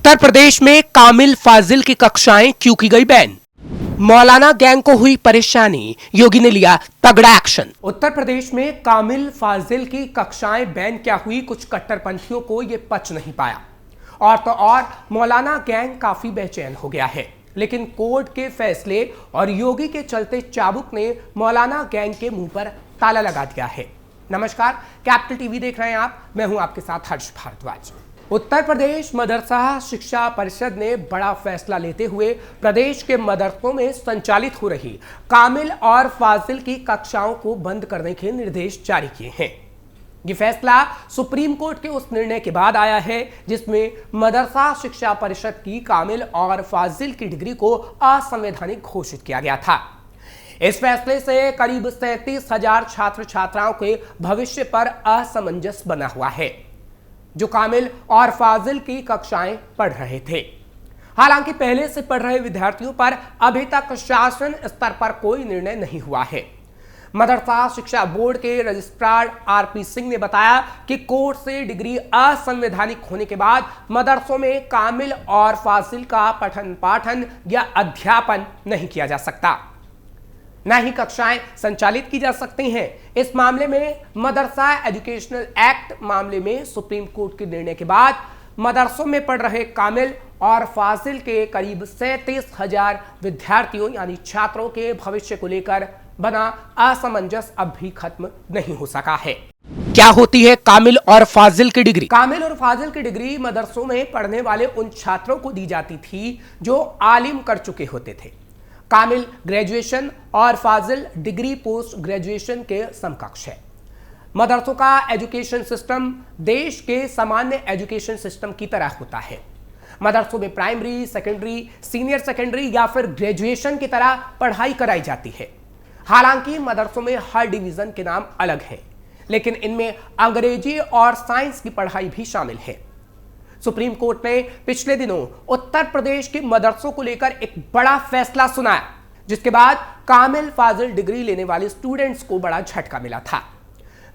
उत्तर प्रदेश में कामिल फाजिल की कक्षाएं क्यों की गई बैन? मौलाना गैंग को हुई परेशानी, योगी ने लिया तगड़ा एक्शन। उत्तर प्रदेश में कामिल फाजिल की कक्षाएं बैन क्या हुई, कुछ कट्टरपंथियों को यह पच नहीं पाया और तो और मौलाना गैंग काफी बेचैन हो गया है। लेकिन कोर्ट के फैसले और योगी के चलते चाबुक ने मौलाना गैंग के मुंह पर ताला लगा दिया है। नमस्कार, कैपिटल टीवी देख रहे हैं आप, मैं हूं आपके साथ हर्ष भारद्वाज। उत्तर प्रदेश मदरसा शिक्षा परिषद ने बड़ा फैसला लेते हुए प्रदेश के मदरसों में संचालित हो रही कामिल और फाजिल की कक्षाओं को बंद करने के निर्देश जारी किए हैं। ये फैसला सुप्रीम कोर्ट के उस निर्णय के बाद आया है जिसमें मदरसा शिक्षा परिषद की कामिल और फाजिल की डिग्री को असंवैधानिक घोषित किया गया था। इस फैसले से करीब 37,000 छात्र छात्राओं के भविष्य पर असमंजस बना हुआ है जो कामिल और फाजिल की कक्षाएं पढ़ रहे थे। हालांकि पहले से पढ़ रहे विद्यार्थियों पर अभी तक शासन स्तर पर कोई निर्णय नहीं हुआ है। मदरसा शिक्षा बोर्ड के रजिस्ट्रार आरपी सिंह ने बताया कि कोर्ट से डिग्री असंवैधानिक होने के बाद मदरसों में कामिल और फाजिल का पठन पाठन या अध्यापन नहीं किया जा सकता, न ही कक्षाएं संचालित की जा सकती हैं। इस मामले में मदरसा एजुकेशनल एक्ट मामले में सुप्रीम कोर्ट के निर्णय के बाद मदरसों में पढ़ रहे कामिल और फाजिल के करीब 37,000 विद्यार्थियों यानी छात्रों के भविष्य को लेकर बना असमंजस अब भी खत्म नहीं हो सका है। क्या होती है कामिल और फाजिल की डिग्री? कामिल और फाजिल की डिग्री मदरसों में पढ़ने वाले उन छात्रों को दी जाती थी जो आलिम कर चुके होते थे। कामिल ग्रेजुएशन और फाजिल डिग्री पोस्ट ग्रेजुएशन के समकक्ष है। मदरसों का एजुकेशन सिस्टम देश के सामान्य एजुकेशन सिस्टम की तरह होता है। मदरसों में प्राइमरी, सेकेंडरी, सीनियर सेकेंडरी या फिर ग्रेजुएशन की तरह पढ़ाई कराई जाती है। हालांकि मदरसों में हर डिवीजन के नाम अलग हैं, लेकिन इनमें अंग्रेजी और साइंस की पढ़ाई भी शामिल है। सुप्रीम कोर्ट ने पिछले दिनों उत्तर प्रदेश के मदरसों को लेकर एक बड़ा फैसला सुनाया, जिसके बाद कामिल फाजिल डिग्री लेने वाले स्टूडेंट्स को बड़ा झटका मिला था।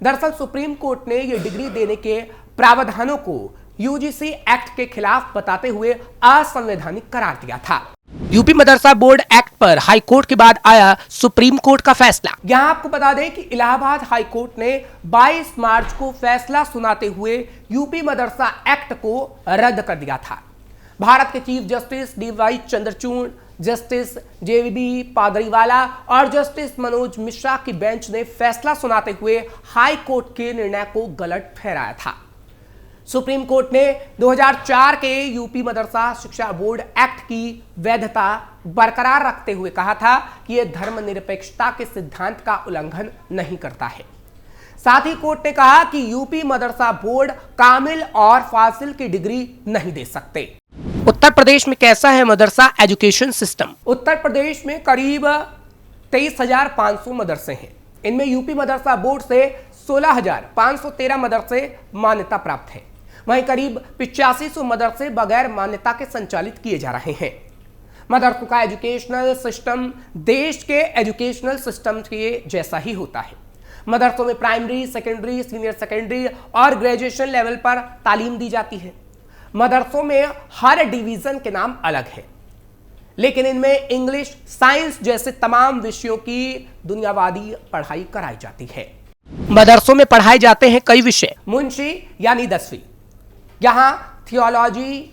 दरअसल सुप्रीम कोर्ट ने यह डिग्री देने के प्रावधानों को यूजीसी एक्ट के खिलाफ बताते हुए असंवैधानिक करार दिया था। यूपी मदरसा बोर्ड एक्ट पर हाई कोर्ट के बाद आया सुप्रीम कोर्ट का फैसला। यहां आपको बता दें कि इलाहाबाद हाई कोर्ट ने 22 मार्च को फैसला सुनाते हुए यूपी मदरसा एक्ट को रद्द कर दिया था। भारत के chief justice DY Chandrachud, justice JB Pardiwala और जस्टिस मनोज मिश्रा की बेंच ने फैसला सुनाते हुए हाई कोर्ट के निर्णय को गलत ठहराया था। सुप्रीम कोर्ट ने 2004 के यूपी मदरसा शिक्षा बोर्ड एक्ट की वैधता बरकरार रखते हुए कहा था कि यह धर्मनिरपेक्षता के सिद्धांत का उल्लंघन नहीं करता है। साथ ही कोर्ट ने कहा कि यूपी मदरसा बोर्ड कामिल और फाजिल की डिग्री नहीं दे सकते। उत्तर प्रदेश में कैसा है मदरसा एजुकेशन सिस्टम? उत्तर प्रदेश में करीब 23,500 मदरसे हैं। इनमें यूपी मदरसा बोर्ड से 16,513 मदरसे मान्यता प्राप्त हैं। वहीं करीब 8500 मदरसे बगैर मान्यता के संचालित किए जा रहे हैं। मदरसों का एजुकेशनल सिस्टम देश के एजुकेशनल सिस्टम के जैसा ही होता है। मदरसों में प्राइमरी, सेकेंडरी, सीनियर सेकेंडरी और ग्रेजुएशन लेवल पर तालीम दी जाती है। मदरसों में हर डिवीजन के नाम अलग है, लेकिन इनमें इंग्लिश, साइंस जैसे तमाम विषयों की दुनियावादी पढ़ाई कराई जाती है। मदरसों में पढ़ाए जाते हैं कई विषय। मुंशी यानी 10वीं, यहां थियोलॉजी,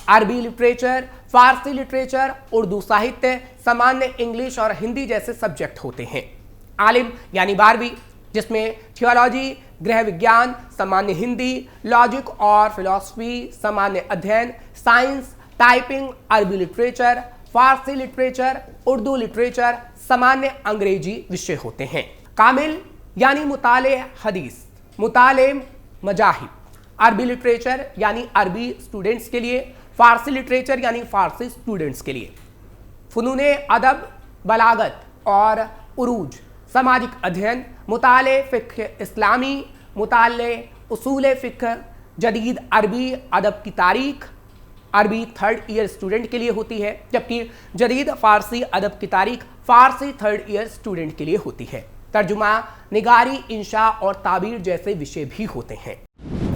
अरबी लिटरेचर, फारसी लिटरेचर, उर्दू साहित्य, सामान्य इंग्लिश और हिंदी जैसे सब्जेक्ट होते हैं। आलिम यानी 12वीं, जिसमें थियोलॉजी, गृह विज्ञान, सामान्य हिंदी, लॉजिक और फिलॉसफी, सामान्य अध्ययन, साइंस, टाइपिंग, अरबी लिटरेचर, फारसी लिटरेचर, उर्दू लिटरेचर, सामान्य अंग्रेजी विषय होते हैं। कामिल यानी मुताले हदीस, मुताले मजाहिब, अरबी लिटरेचर यानी अरबी स्टूडेंट्स के लिए, फारसी लिटरेचर यानी फारसी स्टूडेंट्स के लिए, फुनूने अदब, बलागत और उरूज, सामाजिक अध्ययन, मुताले फ़िक़्ह इस्लामी, मुताले उसूल फ़िक़्ह, जदीद अरबी अदब की तारीख, अरबी 3rd ईयर स्टूडेंट के लिए होती है, जबकि जदीद फारसी अदब की तारीख फारसी 3rd ईयर स्टूडेंट के लिए होती है। तर्जुमा, निगारी, इंशा और ताबीर जैसे विषय भी होते हैं।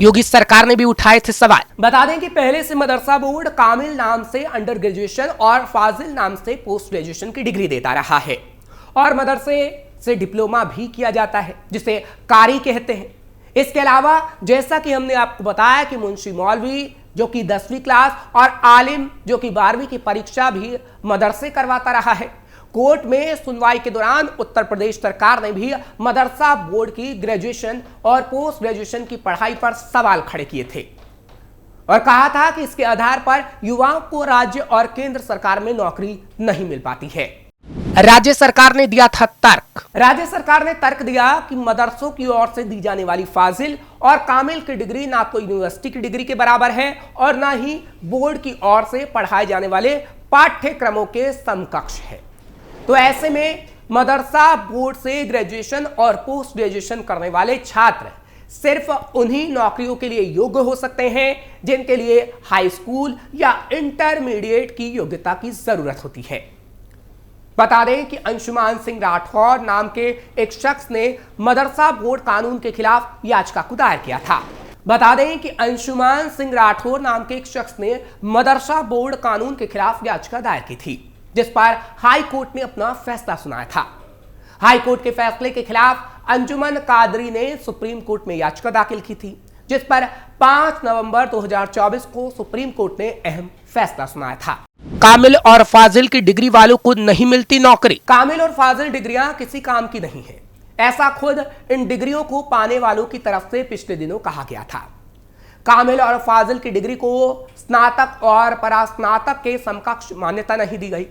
योगी सरकार ने भी उठाए थे सवाल। बता दें कि पहले से मदरसा बोर्ड कामिल नाम से अंडर ग्रेजुएशन और फाजिल नाम से पोस्ट ग्रेजुएशन की डिग्री देता रहा है और मदरसे से डिप्लोमा भी किया जाता है जिसे कारी कहते हैं। इसके अलावा जैसा कि हमने आपको बताया कि मुंशी मौलवी जो कि 10वीं क्लास और आलिम जो कि 12वीं की परीक्षा भी मदरसे करवाता रहा है। कोर्ट में सुनवाई के दौरान उत्तर प्रदेश सरकार ने भी मदरसा बोर्ड की ग्रेजुएशन और पोस्ट ग्रेजुएशन की पढ़ाई पर सवाल खड़े किए थे और कहा था कि इसके आधार पर युवाओं को राज्य और केंद्र सरकार में नौकरी नहीं मिल पाती है। राज्य सरकार ने दिया था तर्क। राज्य सरकार ने तर्क दिया कि मदरसों की ओर से दी जाने वाली फाजिल और कामिल की डिग्री ना तो यूनिवर्सिटी की डिग्री के बराबर है और ना ही बोर्ड की ओर से पढ़ाए जाने वाले पाठ्यक्रमों के समकक्ष है। तो ऐसे में मदरसा बोर्ड से ग्रेजुएशन और पोस्ट ग्रेजुएशन करने वाले छात्र सिर्फ उन्हीं नौकरियों के लिए योग्य हो सकते हैं जिनके लिए हाई स्कूल या इंटरमीडिएट की योग्यता की जरूरत होती है। बता दें कि अंशुमान सिंह राठौर नाम के एक शख्स ने मदरसा बोर्ड कानून के खिलाफ याचिका दायर किया था। बता दें कि अंशुमान सिंह राठौर नाम के एक शख्स ने मदरसा बोर्ड कानून के खिलाफ याचिका दायर की थी जिस पर हाई कोर्ट ने अपना फैसला सुनाया था। हाई कोर्ट के फैसले के खिलाफ अंजुमन कादरी ने सुप्रीम कोर्ट में याचिका दाखिल की थी जिस पर 5 नवंबर 2024 को सुप्रीम कोर्ट ने अहम फैसला सुनाया था। कामिल और फाजिल की डिग्री वालों को नहीं मिलती नौकरी। कामिल और फाजिल डिग्रियां किसी काम की नहीं है, ऐसा खुद इन डिग्रियों को पाने वालों की तरफ से पिछले दिनों कहा गया था। कामिल और फाजिल की डिग्री को स्नातक और परास्नातक के समकक्ष मान्यता नहीं दी गई।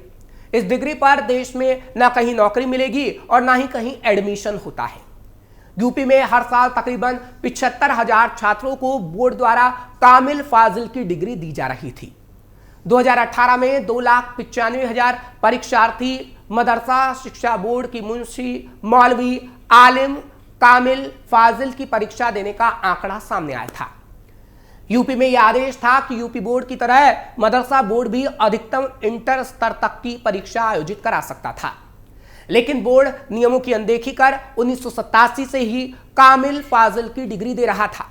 इस डिग्री पर देश में न कहीं नौकरी मिलेगी और न ही कहीं एडमिशन होता है। यूपी में हर साल तकरीबन 75,000 छात्रों को बोर्ड द्वारा कामिल फाजिल की डिग्री दी जा रही थी। 2018 में 2,95,000 परीक्षार्थी मदरसा शिक्षा बोर्ड की मुंशी मौलवी आलिम कामिल फाजिल की परीक्षा देने का आंकड़ा सामने आया था। यूपी में यह आदेश था कि यूपी बोर्ड की तरह मदरसा बोर्ड भी अधिकतम इंटर स्तर तक की परीक्षा आयोजित करा सकता था, लेकिन बोर्ड नियमों की अनदेखी कर 1987 से ही कामिल फाजिल की डिग्री दे रहा था।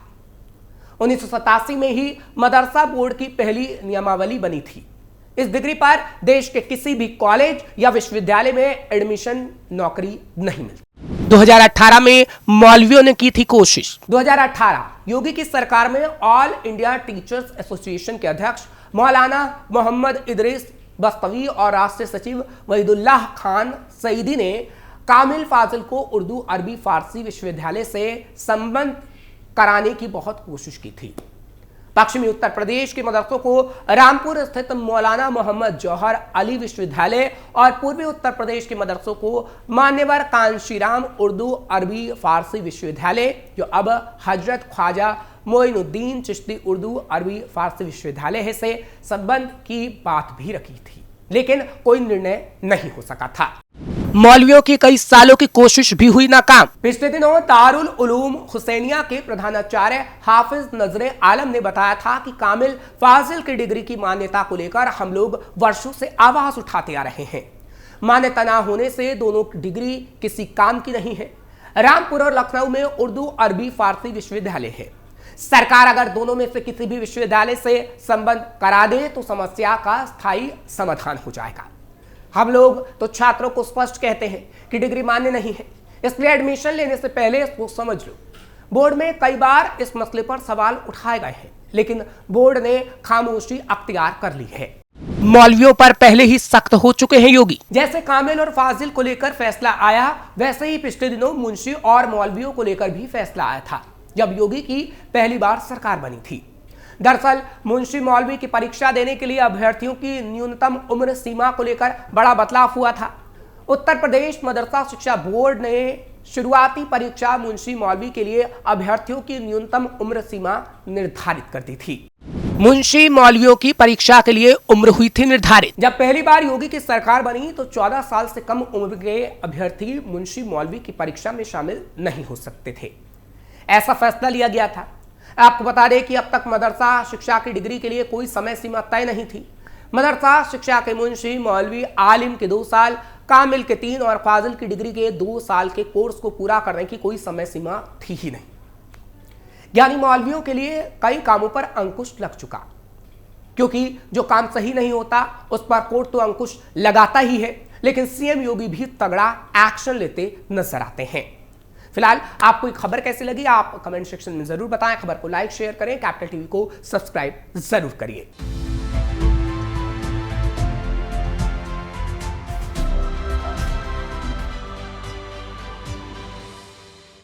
1987 में ही मदरसा बोर्ड की पहली नियमावली बनी थी। इस डिग्री पर देश के किसी भी कॉलेज या विश्वविद्यालय में एडमिशन नौकरी नहीं मिलती। 2018 में मौलवियों ने की थी कोशिश। 2018 योगी की सरकार में ऑल इंडिया टीचर्स एसोसिएशन के अध्यक्ष मौलाना मोहम्मद इदरीस बस्तवी और राष्ट्रीय सचिव वहीदुल्लाह खान सईदी ने कामिल फाजिल को उर्दू अरबी फारसी विश्वविद्यालय से संबद्ध कराने की बहुत कोशिश की थी। पश्चिमी उत्तर प्रदेश के मदरसों को रामपुर स्थित मौलाना मोहम्मद जौहर अली विश्वविद्यालय और पूर्वी उत्तर प्रदेश के मदरसों को मान्यवर कांशीराम उर्दू अरबी फारसी विश्वविद्यालय जो अब हजरत ख्वाजा मोइनुद्दीन चिश्ती उर्दू अरबी फारसी विश्वविद्यालय है से संबंध की बात भी रखी थी, लेकिन कोई निर्णय नहीं हो सका था। मौलवियों की कई सालों की कोशिश भी हुई नाकाम। पिछले दिनों दारुल उलूम हुसैनिया के प्रधानाचार्य हाफिज नजरे आलम ने बताया था कि कामिल फाजिल की डिग्री की मान्यता को लेकर हम लोग वर्षों से आवाज उठाते आ रहे हैं। मान्यता न होने से दोनों डिग्री किसी काम की नहीं है। रामपुर और लखनऊ में उर्दू अरबी फारसी विश्वविद्यालय है। सरकार अगर दोनों में से किसी भी विश्वविद्यालय से संबंध करा दे तो समस्या का स्थायी समाधान हो जाएगा। हम लोग तो छात्रों को स्पष्ट कहते हैं कि डिग्री मान्य नहीं है, इसलिए एडमिशन लेने से पहले इसको समझ लो। बोर्ड में कई बार इस मसले पर सवाल उठाए गए हैं, लेकिन बोर्ड ने खामोशी अख्तियार कर ली है। मौलवियों पर पहले ही सख्त हो चुके हैं योगी। जैसे कामिल और फाजिल को लेकर फैसला आया, वैसे ही पिछले दिनों मुंशी और मौलवियों को लेकर भी फैसला आया था जब योगी की पहली बार सरकार बनी थी। दरअसल मुंशी मौलवी की परीक्षा देने के लिए अभ्यर्थियों की न्यूनतम उम्र सीमा को लेकर बड़ा बदलाव हुआ था। उत्तर प्रदेश मदरसा शिक्षा बोर्ड ने शुरुआती परीक्षा मुंशी मौलवी के लिए अभ्यर्थियों की न्यूनतम उम्र सीमा निर्धारित कर दी थी। मुंशी मौलवियों की परीक्षा के लिए उम्र हुई थी निर्धारित। जब पहली बार योगी की सरकार बनी तो 14 साल से कम उम्र के अभ्यर्थी मुंशी मौलवी की परीक्षा में शामिल नहीं हो सकते थे, ऐसा फैसला लिया गया था। आपको बता दें कि अब तक मदरसा शिक्षा की डिग्री के लिए कोई समय सीमा तय नहीं थी। मदरसा शिक्षा के मुंशी मौलवी आलिम के 2 साल, कामिल के 3 और फाजिल की डिग्री के 2 साल के कोर्स को पूरा करने की कोई समय सीमा थी ही नहीं। यानी मौलवियों के लिए कई कामों पर अंकुश लग चुका, क्योंकि जो काम सही नहीं होता उस पर कोर्ट तो अंकुश लगाता ही है, लेकिन सीएम योगी भी तगड़ा एक्शन लेते नजर आते हैं। फिलहाल आपको खबर कैसी लगी आप कमेंट सेक्शन में जरूर बताएं। खबर को लाइक शेयर करें, कैपिटल टीवी को सब्सक्राइब जरूर करिए।